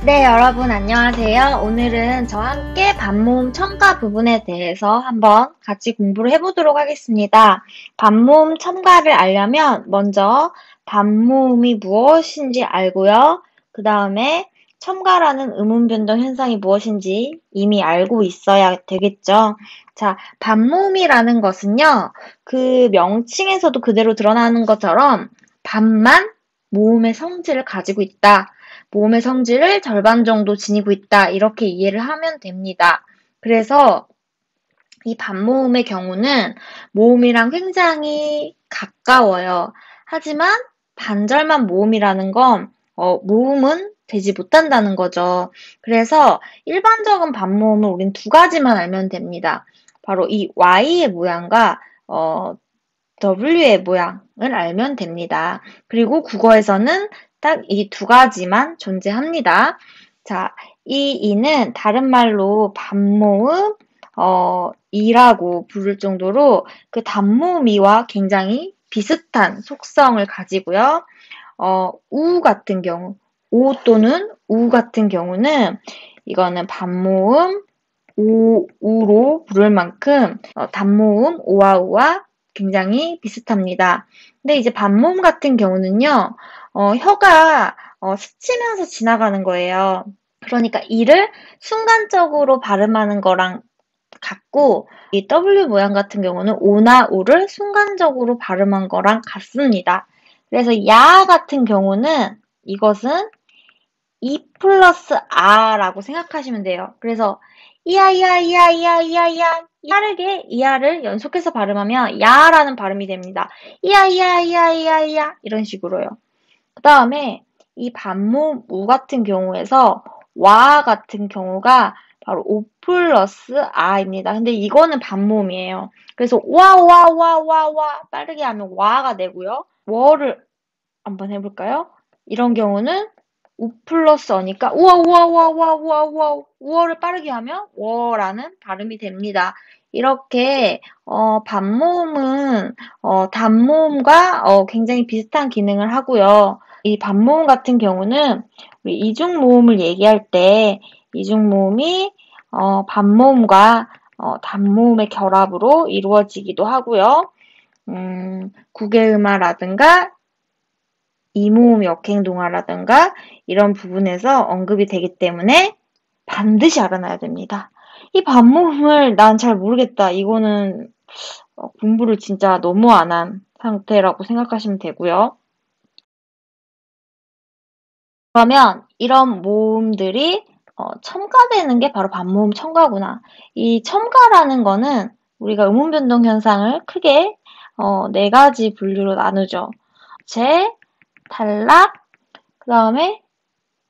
네, 여러분 안녕하세요. 오늘은 저와 함께 반모음 첨가 부분에 대해서 한번 같이 공부를 해보도록 하겠습니다. 반모음 첨가를 알려면 먼저 반모음이 무엇인지 알고요. 그 다음에 첨가라는 음운 변동 현상이 무엇인지 이미 알고 있어야 되겠죠. 자, 반모음이라는 것은요, 그 명칭에서도 그대로 드러나는 것처럼 반만 모음의 성질을 가지고 있다. 모음의 성질을 절반 정도 지니고 있다. 이렇게 이해를 하면 됩니다. 그래서 이 반모음의 경우는 모음이랑 굉장히 가까워요. 하지만 반절만 모음이라는 건 모음은 되지 못한다는 거죠. 그래서 일반적인 반모음은 우린 두 가지만 알면 됩니다. 바로 이 Y의 모양과 W의 모양을 알면 됩니다. 그리고 국어에서는 딱 이 두 가지만 존재합니다. 자, 이 이는 다른 말로 반모음, 이라고 부를 정도로 그 단모음 이와 굉장히 비슷한 속성을 가지고요. 우 같은 경우, 오 또는 우 같은 경우는 이거는 반모음, 우로 부를 만큼 단모음, 오와 우와 굉장히 비슷합니다. 근데 이제 반모음 같은 경우는요, 혀가 스치면서 지나가는 거예요. 그러니까 이를 순간적으로 발음하는 거랑 같고, 이 W 모양 같은 경우는 오나 우를 순간적으로 발음한 거랑 같습니다. 그래서 야 같은 경우는 이것은 이 플러스 아라고 생각하시면 돼요. 그래서 이야 빠르게 이야를 연속해서 발음하면 야라는 발음이 됩니다. 이야 이런 식으로요. 그 다음에 이 반모음 우 같은 경우에서 와 같은 경우가 바로 오 플러스 아입니다. 근데 이거는 반모음이에요. 그래서 와 빠르게 하면 와가 되고요. 워를 한번 해볼까요? 이런 경우는 우 플러스 어니까 우어를 빠르게 하면 워라는 발음이 됩니다. 이렇게 반모음은 단모음과 굉장히 비슷한 기능을 하고요. 이 반모음 같은 경우는 우리 이중모음을 얘기할 때 이중모음이 반모음과 단모음의 결합으로 이루어지기도 하고요. 국외음화라든가 이모음 역행동화라든가 이런 부분에서 언급이 되기 때문에 반드시 알아놔야 됩니다. 이 반모음을 난 잘 모르겠다. 이거는 공부를 진짜 너무 안 한 상태라고 생각하시면 되고요. 그러면 이런 모음들이 첨가되는 게 바로 반모음 첨가구나. 이 첨가라는 거는 우리가 음운 변동 현상을 크게 네 가지 분류로 나누죠. 재, 탈락, 그 다음에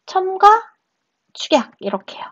첨가, 축약 이렇게요.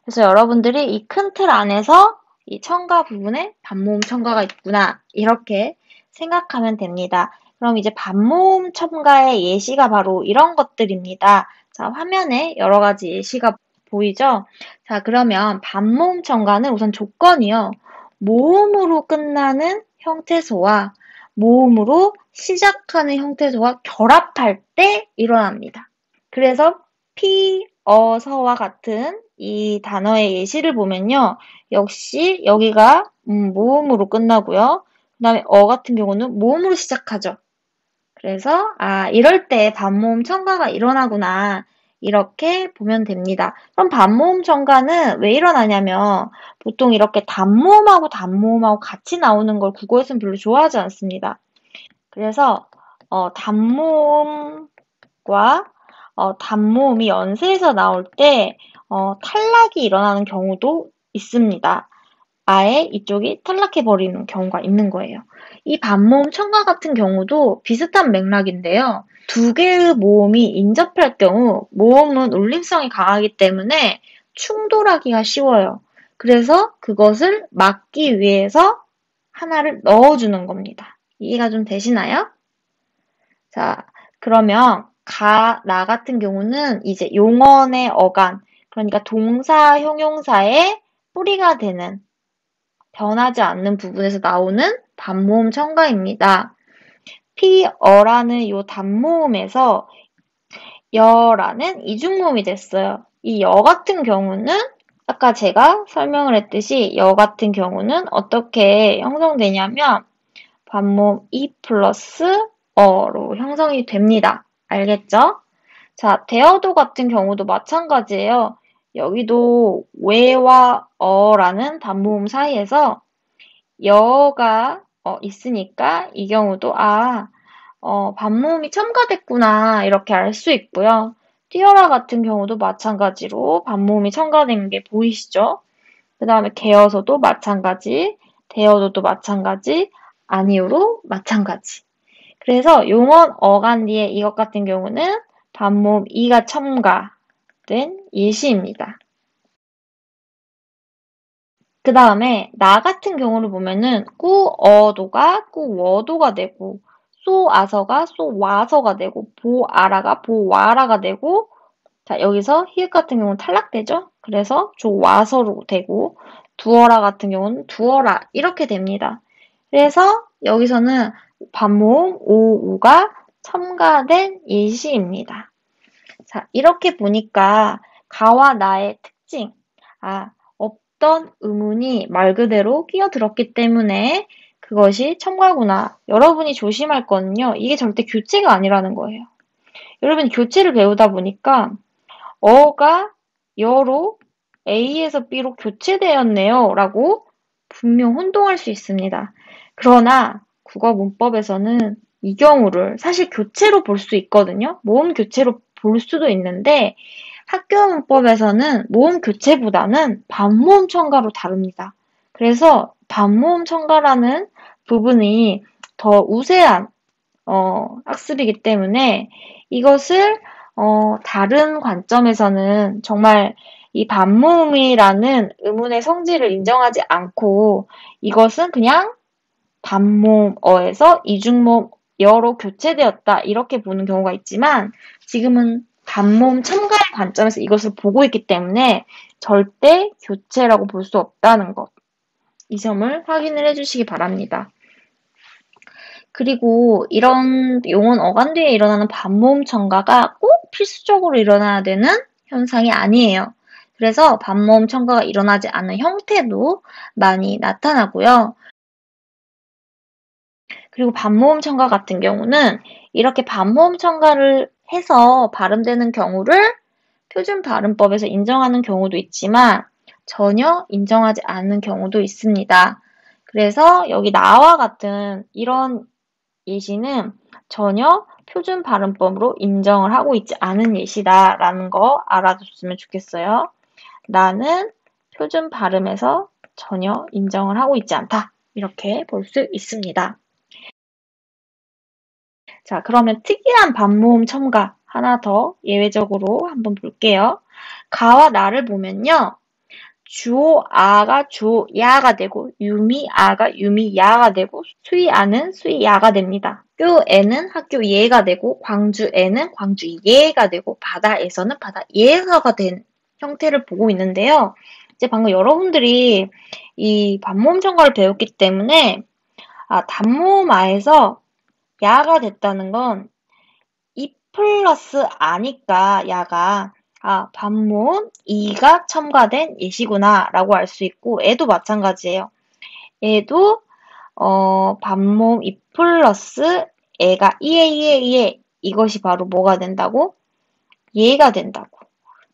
그래서 여러분들이 이 큰 틀 안에서 이 첨가 부분에 반모음 첨가가 있구나 이렇게 생각하면 됩니다. 그럼 이제 반모음 첨가의 예시가 바로 이런 것들입니다. 자, 화면에 여러 가지 예시가 보이죠? 자, 그러면 반모음 첨가는 우선 조건이요. 모음으로 끝나는 형태소와 모음으로 시작하는 형태소와 결합할 때 일어납니다. 그래서 피, 서와 같은 이 단어의 예시를 보면요. 역시 여기가 모음으로 끝나고요. 그 다음에 같은 경우는 모음으로 시작하죠. 그래서 이럴 때 반모음 첨가가 일어나구나. 이렇게 보면 됩니다. 그럼 반모음 첨가는 왜 일어나냐면 보통 이렇게 단모음하고 단모음하고 같이 나오는 걸 국어에서는 별로 좋아하지 않습니다. 그래서 단모음과 단모음이 연세에서 나올 때 탈락이 일어나는 경우도 있습니다. 아예 이쪽이 탈락해버리는 경우가 있는 거예요. 이 반모음 첨가 같은 경우도 비슷한 맥락인데요. 두 개의 모음이 인접할 경우 모음은 울림성이 강하기 때문에 충돌하기가 쉬워요. 그래서 그것을 막기 위해서 하나를 넣어주는 겁니다. 이해가 좀 되시나요? 자, 그러면 나 같은 경우는 이제 용언의 어간, 그러니까 동사, 형용사의 뿌리가 되는 변하지 않는 부분에서 나오는 단모음 첨가입니다. 피어라는 요 단모음에서 여라는 이중모음이 됐어요. 이 여 같은 경우는 아까 제가 설명을 했듯이 여 같은 경우는 어떻게 형성되냐면 반모음 이 플러스 어로 형성이 됩니다. 알겠죠? 자, 대어도 같은 경우도 마찬가지예요. 여기도 왜와 어라는 반모음 사이에서 여가 있으니까 이 경우도 반모음이 첨가됐구나 이렇게 알 수 있고요. 뛰어라 같은 경우도 마찬가지로 반모음이 첨가된 게 보이시죠? 그 다음에 개어서도 마찬가지, 대어도도 마찬가지, 아니오로 마찬가지. 그래서 용언 어간 뒤에 이것 같은 경우는 반모음 이가 첨가된 예시입니다. 그 다음에 나 같은 경우를 보면은 꾸어도가 꾸워도가 되고 쏘아서가 쏘와서가 되고 보아라가 보와라가 되고 자 여기서 히읗 같은 경우는 탈락되죠. 그래서 조와서로 되고 두어라 같은 경우는 두어라 이렇게 됩니다. 그래서 여기서는 반모음 오우가 첨가된 예시입니다. 자 이렇게 보니까 가와 나의 특징 어떤 의문이 말 그대로 끼어들었기 때문에 그것이 첨가구나. 여러분이 조심할 거는요. 이게 절대 교체가 아니라는 거예요. 여러분이 교체를 배우다 보니까 어가 여로 A에서 B로 교체되었네요. 라고 분명 혼동할 수 있습니다. 그러나 국어 문법에서는 이 경우를 사실 교체로 볼 수 있거든요. 모음 교체로 볼 수도 있는데 학교 문법에서는 모음 교체보다는 반모음 첨가로 다룹니다. 그래서 반모음 첨가라는 부분이 더 우세한 학습이기 때문에 이것을 다른 관점에서는 정말 이 반모음이라는 의문의 성질을 인정하지 않고 이것은 그냥 반모음어에서 이중모음 여로 교체되었다 이렇게 보는 경우가 있지만 지금은 반모음 첨가의 관점에서 이것을 보고 있기 때문에 절대 교체라고 볼 수 없다는 것. 이 점을 확인을 해주시기 바랍니다. 그리고 이런 용언 어간 뒤에 일어나는 반모음 첨가가 꼭 필수적으로 일어나야 되는 현상이 아니에요. 그래서 반모음 첨가가 일어나지 않는 형태도 많이 나타나고요. 그리고 반모음 첨가 같은 경우는 이렇게 반모음 첨가를 해서 발음되는 경우를 표준 발음법에서 인정하는 경우도 있지만 전혀 인정하지 않는 경우도 있습니다. 그래서 여기 나와 같은 이런 예시는 전혀 표준 발음법으로 인정을 하고 있지 않은 예시다라는 거 알아뒀으면 좋겠어요. 나는 표준 발음에서 전혀 인정을 하고 있지 않다. 이렇게 볼 수 있습니다. 자, 그러면 특이한 반모음 첨가 하나 더 예외적으로 한번 볼게요. 가와 나를 보면요. 주어아가 주야가 되고 유미아가 유미야가 되고 수이아는 수이야가 됩니다. 학교에는 학교예가 되고 광주에는 광주예가 되고 바다에서는 바다예가 된 형태를 보고 있는데요. 이제 방금 여러분들이 이 반모음 첨가를 배웠기 때문에 단모음아에서 야가 됐다는 건 이 플러스 아니까 야가 반모음 이가 첨가된 예시구나 라고 알 수 있고 애도 마찬가지예요. 애도 반모음 이 플러스 애가 이에 이것이 바로 뭐가 된다고? 예가 된다고.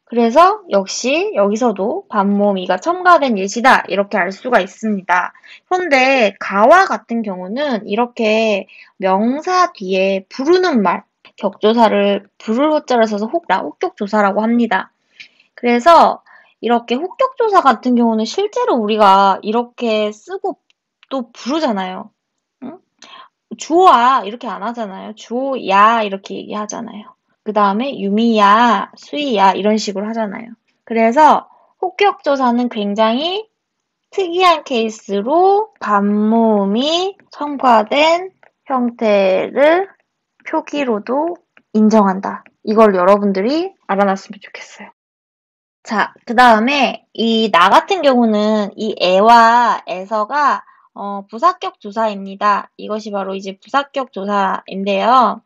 그래서 역시 여기서도 반모음 이가 첨가된 예시다 이렇게 알 수가 있습니다. 그런데 가와 같은 경우는 이렇게 명사 뒤에 부르는 말 격조사를 부를 호자를 써서 혹격조사라고 합니다. 그래서 이렇게 혹격조사 같은 경우는 실제로 우리가 이렇게 쓰고 또 부르잖아요. 응? 주어야 이렇게 안 하잖아요. 주어야 이렇게 얘기하잖아요. 그 다음에 유미야, 수이야 이런 식으로 하잖아요. 그래서 혹격조사는 굉장히 특이한 케이스로 반모음이 첨가된 형태를 표기로도 인정한다. 이걸 여러분들이 알아놨으면 좋겠어요. 자, 그 다음에 이 나 같은 경우는 이 애와 에서가 부사격 조사입니다. 이것이 바로 이제 부사격 조사인데요.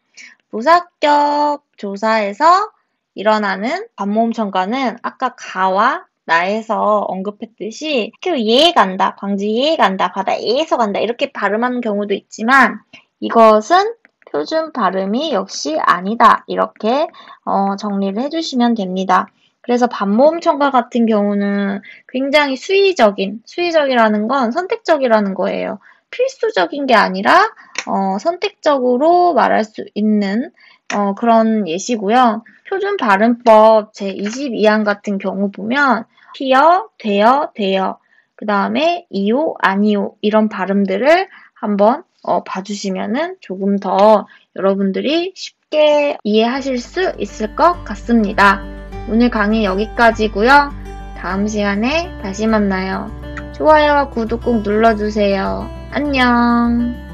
부사격 조사에서 일어나는 반모음 첨가는 아까 가와 나에서 언급했듯이 예에 간다, 광주 예에 간다, 바다에서 간다 이렇게 발음하는 경우도 있지만 이것은 표준 발음이 역시 아니다. 이렇게 정리를 해주시면 됩니다. 그래서 반모음 첨가 같은 경우는 굉장히 수의적이라는 건 선택적이라는 거예요. 필수적인 게 아니라 선택적으로 말할 수 있는 그런 예시고요. 표준 발음법 제22항 같은 경우 보면 피어, 되어, 그 다음에 이요, 아니요 이런 발음들을 한번 봐주시면은 조금 더 여러분들이 쉽게 이해하실 수 있을 것 같습니다. 오늘 강의 여기까지고요. 다음 시간에 다시 만나요. 좋아요와 구독 꼭 눌러주세요. 안녕.